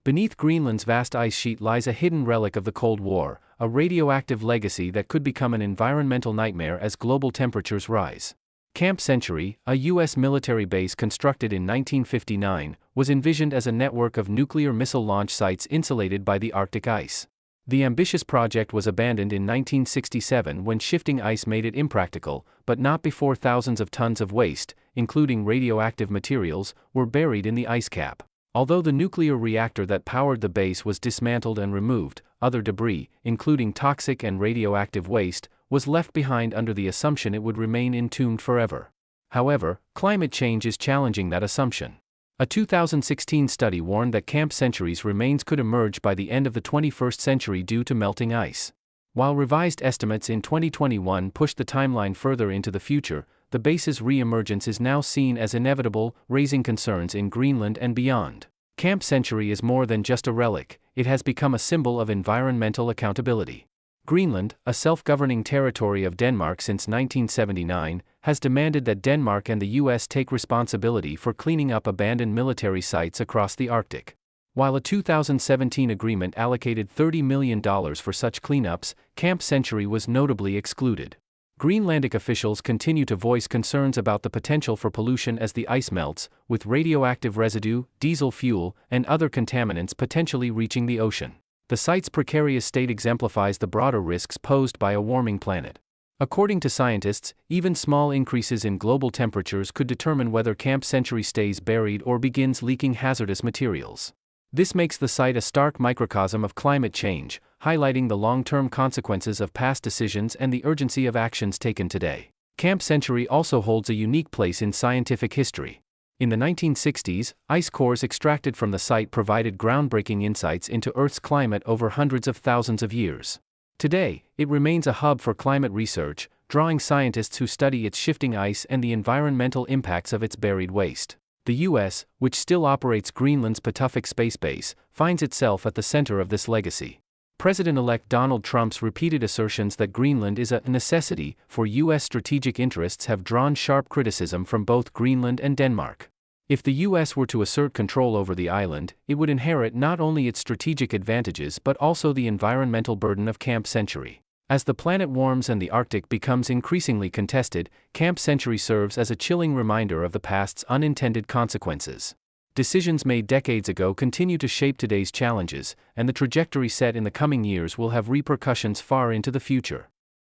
Beneath Greenland's vast ice sheet lies a hidden relic of the Cold War, a radioactive legacy that could become an environmental nightmare as global temperatures rise. Camp Century, a U.S. military base constructed in 1959, was envisioned as a network of nuclear missile launch sites insulated by the Arctic ice. The ambitious project was abandoned in 1967 when shifting ice made it impractical, but not before thousands of tons of waste, including radioactive materials, were buried in the ice cap. Although the nuclear reactor that powered the base was dismantled and removed, other debris, including toxic and radioactive waste, was left behind under the assumption it would remain entombed forever. However, climate change is challenging that assumption. A 2016 study warned that Camp Century's remains could emerge by the end of the 21st century due to melting ice. While revised estimates in 2021 pushed the timeline further into the future, the base's re-emergence is now seen as inevitable, raising concerns in Greenland and beyond. Camp Century is more than just a relic, it has become a symbol of environmental accountability. Greenland, a self-governing territory of Denmark since 1979, has demanded that Denmark and the U.S. take responsibility for cleaning up abandoned military sites across the Arctic. While a 2017 agreement allocated $30 million for such cleanups, Camp Century was notably excluded. Greenlandic officials continue to voice concerns about the potential for pollution as the ice melts, with radioactive residue, diesel fuel, and other contaminants potentially reaching the ocean. The site's precarious state exemplifies the broader risks posed by a warming planet. According to scientists, even small increases in global temperatures could determine whether Camp Century stays buried or begins leaking hazardous materials. This makes the site a stark microcosm of climate change, highlighting the long-term consequences of past decisions and the urgency of actions taken today. Camp Century also holds a unique place in scientific history. In the 1960s, ice cores extracted from the site provided groundbreaking insights into Earth's climate over hundreds of thousands of years. Today, it remains a hub for climate research, drawing scientists who study its shifting ice and the environmental impacts of its buried waste. The U.S., which still operates Greenland's Pituffik space base, finds itself at the center of this legacy. President-elect Donald Trump's repeated assertions that Greenland is a necessity for U.S. strategic interests have drawn sharp criticism from both Greenland and Denmark. If the U.S. were to assert control over the island, it would inherit not only its strategic advantages but also the environmental burden of Camp Century. As the planet warms and the Arctic becomes increasingly contested, Camp Century serves as a chilling reminder of the past's unintended consequences. Decisions made decades ago continue to shape today's challenges, and the trajectory set in the coming years will have repercussions far into the future.